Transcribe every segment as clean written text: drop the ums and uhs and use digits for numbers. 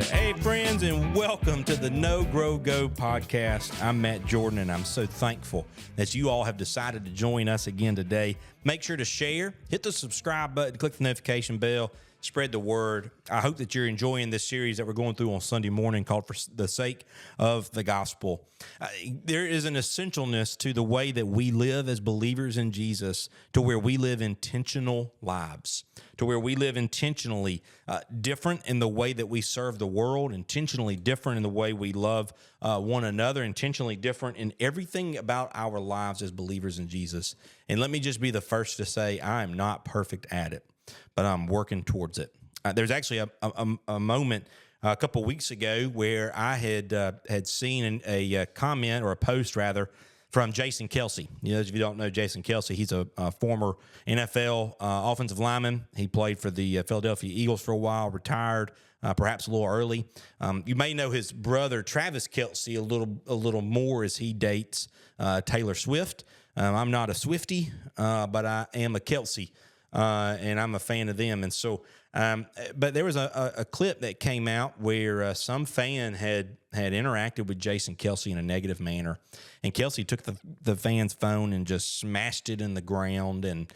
Hey, friends, and welcome to the No Grow Go podcast. I'm Matt Jordan, and I'm so thankful that you all have decided to join us again today. Make sure to share, hit the subscribe button, click the notification bell, spread the word. I hope that you're enjoying this series that we're going through on Sunday morning called For the Sake of the Gospel. There is an essentialness to the way that we live as believers in Jesus, to where we live intentional lives, to where we live intentionally different in the way that we serve the world, intentionally different in the way we love one another, intentionally different in everything about our lives as believers in Jesus. And let me just be the first to say, I am not perfect at it, but I'm working towards it. There's actually a moment a couple weeks ago where I had seen a comment, or a post rather, from Jason Kelce. You know, if you don't know Jason Kelce, he's a former NFL offensive lineman. He played for the Philadelphia Eagles for a while, retired perhaps a little early. You may know his brother Travis Kelce a little more, as he dates Taylor Swift. I'm not a Swiftie, but I am a Kelce, and I'm a fan of them. And so, but there was a clip that came out where some fan had interacted with Jason Kelce in a negative manner, and Kelce took the fan's phone and just smashed it in the ground and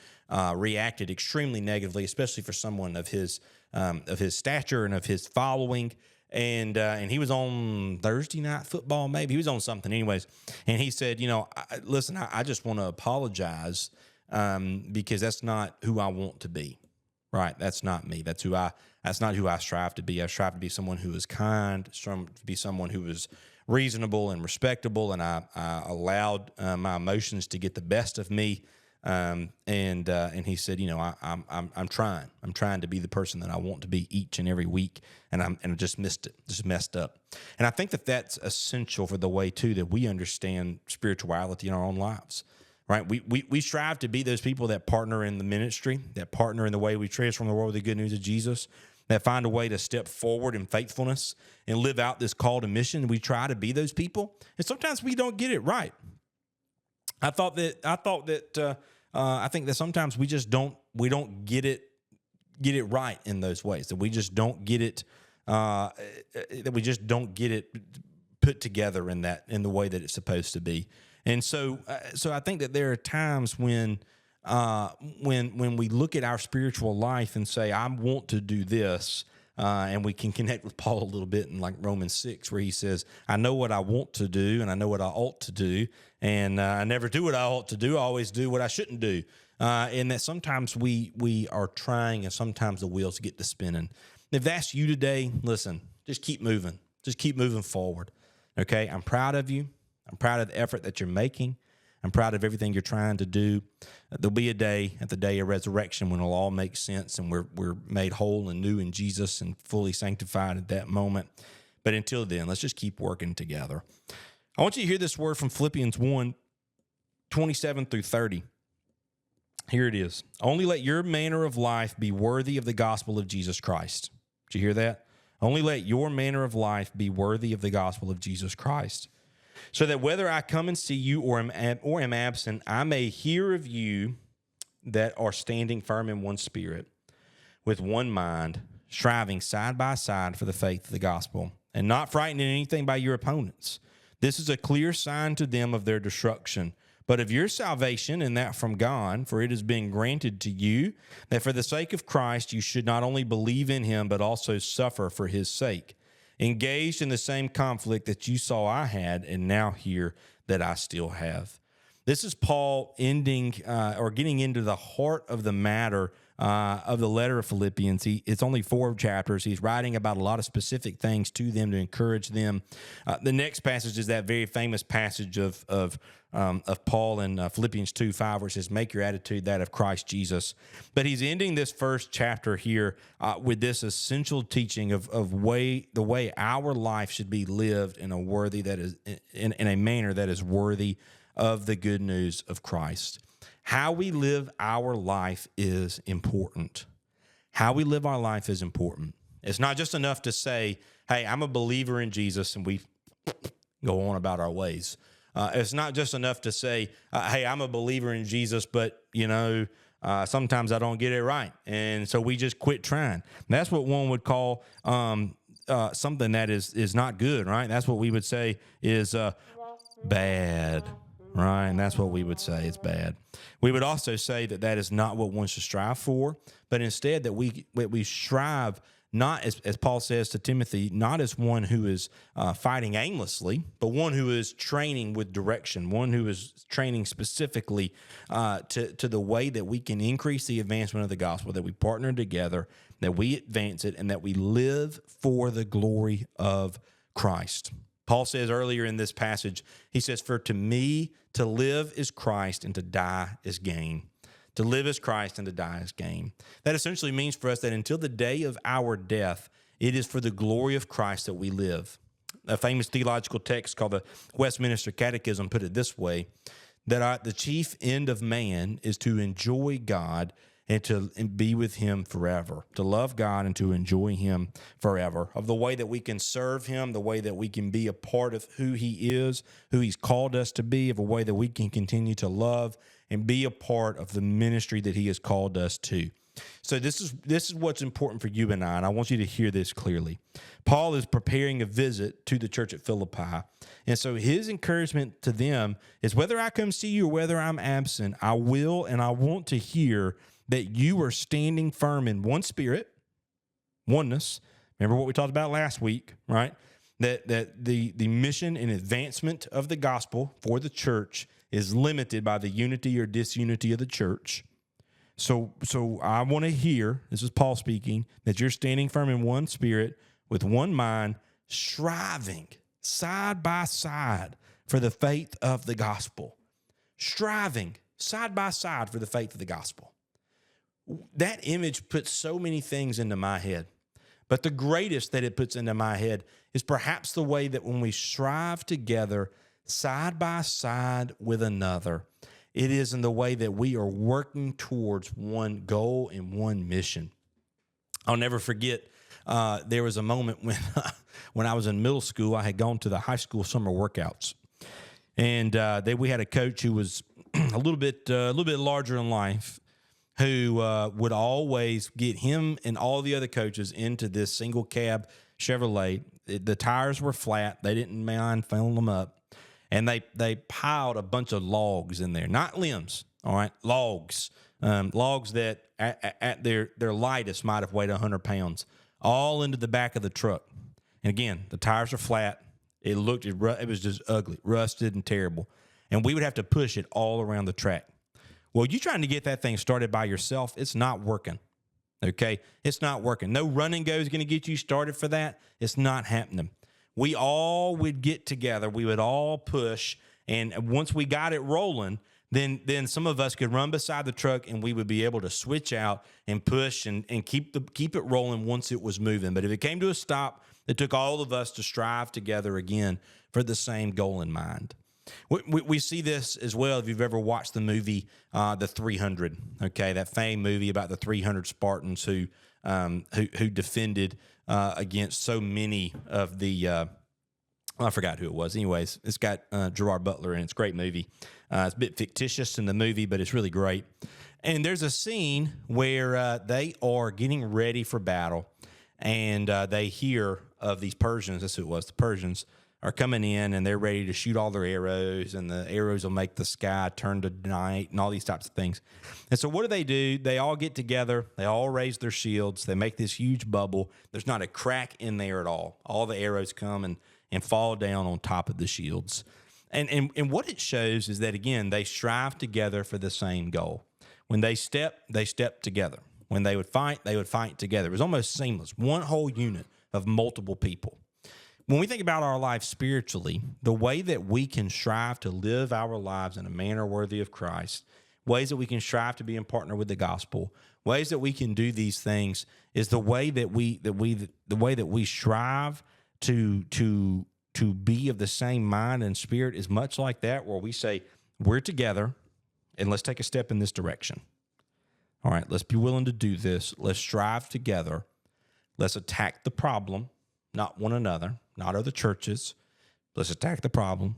reacted extremely negatively, especially for someone of his stature and of his following. And he was on Thursday Night Football, maybe. He was on something anyways. And he said, listen, I just want to apologize because that's not who I want to be. Right? That's not me. That's not who I strive to be. I strive to be someone who is kind, to be someone who is reasonable and respectable. And I allowed my emotions to get the best of me. And he said, I'm trying to be the person that I want to be each and every week, and I just messed up. And I think that that's essential for the way too that we understand spirituality in our own lives, right? We strive to be those people that partner in the ministry, that partner in the way we transform the world with the good news of Jesus, that find a way to step forward in faithfulness and live out this call to mission. We try to be those people, and sometimes we don't get it right. I think that sometimes we don't get it right in those ways, that we just don't get it, put together in the way that it's supposed to be. And so I think that there are times when we look at our spiritual life and say, I want to do this, and we can connect with Paul a little bit in like Romans 6, where he says, I know what I want to do, and I know what I ought to do, and I never do what I ought to do. I always do what I shouldn't do. And that sometimes we are trying, and sometimes the wheels get to spinning. If that's you today, listen, just keep moving. Just keep moving forward, okay? I'm proud of you. I'm proud of the effort that you're making. I'm proud of everything you're trying to do. There'll be a day at the day of resurrection when it'll all make sense and we're made whole and new in Jesus and fully sanctified at that moment. But until then, let's just keep working together. I want you to hear this word from Philippians 1, 27 through 30. Here it is. Only let your manner of life be worthy of the gospel of Jesus Christ. Did you hear that? Only let your manner of life be worthy of the gospel of Jesus Christ, so that whether I come and see you or am absent, I may hear of you that are standing firm in one spirit, with one mind, striving side by side for the faith of the gospel, and not frightened in anything by your opponents. This is a clear sign to them of their destruction, but of your salvation, and that from God, for it has been granted to you that for the sake of Christ you should not only believe in him, but also suffer for his sake, engaged in the same conflict that you saw I had and now hear that I still have. This is Paul ending or getting into the heart of the matter of the letter of Philippians. It's only 4 chapters. He's writing about a lot of specific things to them to encourage them. The next passage is that very famous passage of Paul in Philippians 2:5, where it says, "Make your attitude that of Christ Jesus." But he's ending this first chapter here with this essential teaching of the way our life should be lived in a manner that is worthy of the good news of Christ. How we live our life is important. How we live our life is important. It's not just enough to say, hey, I'm a believer in Jesus, and we go on about our ways. It's not just enough to say, hey, I'm a believer in Jesus, but, sometimes I don't get it right. And so we just quit trying. That's what one would call something that is not good, right? That's what we would say is bad, right? And that's what we would say is bad. We would also say that is not what one should strive for, but instead that we strive not, as Paul says to Timothy, not as one who is fighting aimlessly, but one who is training with direction, one who is training specifically to the way that we can increase the advancement of the gospel, that we partner together, that we advance it, and that we live for the glory of Christ. Paul says earlier in this passage, he says, "For to me to live is Christ, and to die is gain." To live is Christ and to die is gain. That essentially means for us that until the day of our death, it is for the glory of Christ that we live. A famous theological text called the Westminster Catechism put it this way, that the chief end of man is to enjoy God and to be with him forever, to love God and to enjoy him forever, of the way that we can serve him, the way that we can be a part of who he is, who he's called us to be, of a way that we can continue to love and be a part of the ministry that he has called us to. So this is what's important for you and I want you to hear this clearly. Paul is preparing a visit to the church at Philippi, and so his encouragement to them is, whether I come see you or whether I'm absent, I will and I want to hear that you are standing firm in one spirit, oneness. Remember what we talked about last week, right? That the mission and advancement of the gospel for the church is limited by the unity or disunity of the church. So I want to hear, this is Paul speaking, that you're standing firm in one spirit, with one mind, striving side by side for the faith of the gospel. Striving side by side for the faith of the gospel. That image puts so many things into my head. But the greatest that it puts into my head is perhaps the way that when we strive together side by side with another, it is in the way that we are working towards one goal and one mission. I'll never forget, there was a moment when I was in middle school. I had gone to the high school summer workouts, and we had a coach who was a little bit larger in life, who would always get him and all the other coaches into this single cab Chevrolet. The tires were flat. They didn't mind filling them up. And they piled a bunch of logs in there, not limbs, all right, logs. Logs that at their lightest might have weighed 100 pounds, all into the back of the truck. And again, the tires are flat. It was just ugly, rusted and terrible. And we would have to push it all around the track. Well, you trying to get that thing started by yourself, it's not working, okay? It's not working. No run and go is going to get you started for that. It's not happening. We all would get together. We would all push, and once we got it rolling, then some of us could run beside the truck, and we would be able to switch out and push and keep it rolling once it was moving. But if it came to a stop, it took all of us to strive together again for the same goal in mind. We see this as well if you've ever watched the movie The 300, okay, that famed movie about the 300 Spartans who defended against so many of the I forgot who it was. Anyways, it's got Gerard Butler in it. It's a great movie. It's a bit fictitious in the movie, but it's really great. And there's a scene where they are getting ready for battle, and they hear of these Persians. That's who it was. The Persians are coming in, and they're ready to shoot all their arrows, and the arrows will make the sky turn to night and all these types of things. And so what do? They all get together. They all raise their shields. They make this huge bubble. There's not a crack in there at all. All the arrows come and fall down on top of the shields. And what it shows is that, again, they strive together for the same goal. When they step together. When they would fight together. It was almost seamless. One whole unit of multiple people. When we think about our life spiritually, the way that we can strive to live our lives in a manner worthy of Christ, ways that we can strive to be in partner with the gospel, ways that we can do these things is the way that we strive to be of the same mind and spirit is much like that, where we say, we're together and let's take a step in this direction. All right, let's be willing to do this. Let's strive together. Let's attack the problem, not one another, not other churches. Let's attack the problem.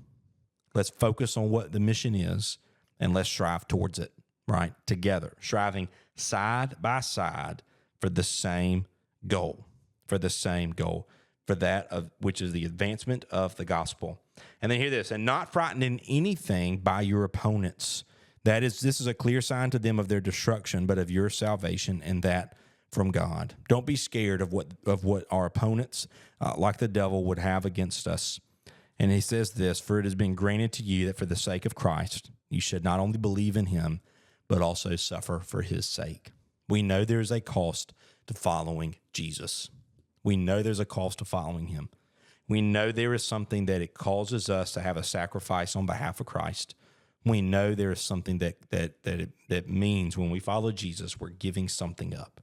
Let's focus on what the mission is, and let's strive towards it, right? Together, striving side by side for the same goal, for that of which is the advancement of the gospel. And then hear this, and not frightened in anything by your opponents. This is a clear sign to them of their destruction, but of your salvation, and that from God. Don't be scared of what our opponents, like the devil, would have against us. And he says this, for it has been granted to you that for the sake of Christ, you should not only believe in him, but also suffer for his sake. We know there is a cost to following Jesus. We know there's a cost to following him. We know there is something that it causes us to have a sacrifice on behalf of Christ. We know there is something that means when we follow Jesus, we're giving something up.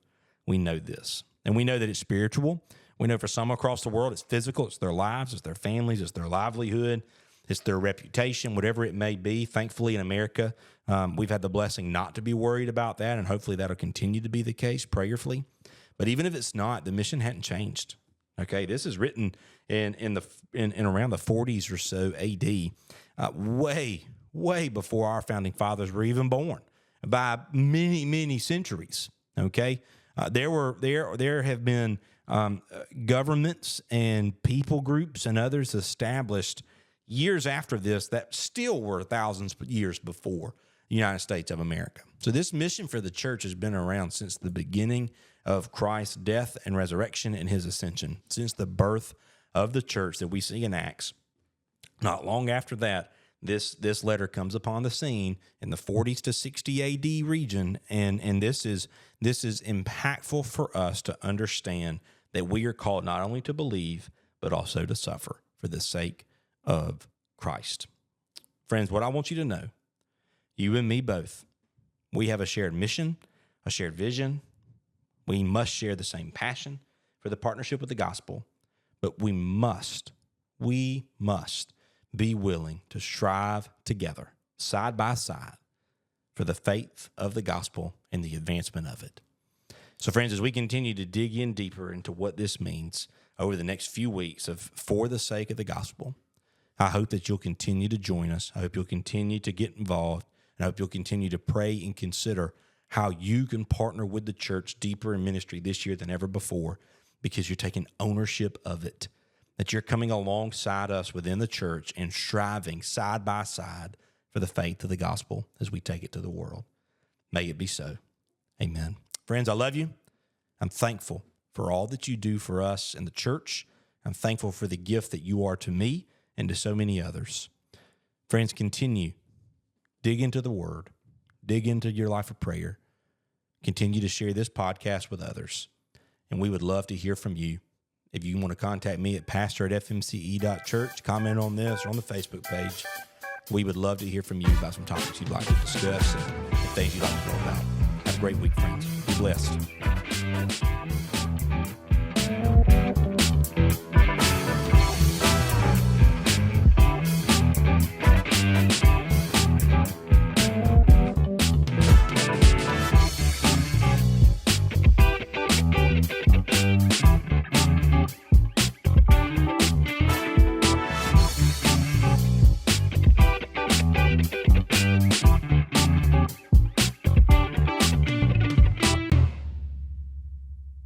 We know this. And we know that it's spiritual. We know for some across the world, it's physical. It's their lives, it's their families, it's their livelihood, it's their reputation, whatever it may be. Thankfully, in America, we've had the blessing not to be worried about that, and hopefully that'll continue to be the case prayerfully. But even if it's not, the mission hadn't changed. Okay, this is written in around the 40s or so AD, way before our founding fathers were even born, by many centuries. Okay, there have been governments and people groups and others established years after this that still were thousands of years before the United States of America. So this mission for the church has been around since the beginning of Christ's death and resurrection and his ascension, since the birth of the church that we see in Acts. Not long after that, this letter comes upon the scene in the 40s to 60 AD region, and this is impactful for us to understand that we are called not only to believe, but also to suffer for the sake of Christ. Friends, what I want you to know, you and me both, we have a shared mission, a shared vision. We must share the same passion for the partnership with the gospel, but we must be willing to strive together, side by side, for the faith of the gospel and the advancement of it. So, friends, as we continue to dig in deeper into what this means over the next few weeks of for the sake of the gospel, I hope that you'll continue to join us. I hope you'll continue to get involved, and I hope you'll continue to pray and consider how you can partner with the church deeper in ministry this year than ever before, because you're taking ownership of it, that you're coming alongside us within the church and striving side by side for the faith of the gospel as we take it to the world. May it be so. Amen. Friends, I love you. I'm thankful for all that you do for us in the church. I'm thankful for the gift that you are to me and to so many others. Friends, continue. Dig into the Word. Dig into your life of prayer. Continue to share this podcast with others. And we would love to hear from you. If you want to contact me at pastor@fmce.church, comment on this or on the Facebook page. We would love to hear from you about some topics you'd like to discuss and things you'd like to know about. Have a great week, friends. Be blessed.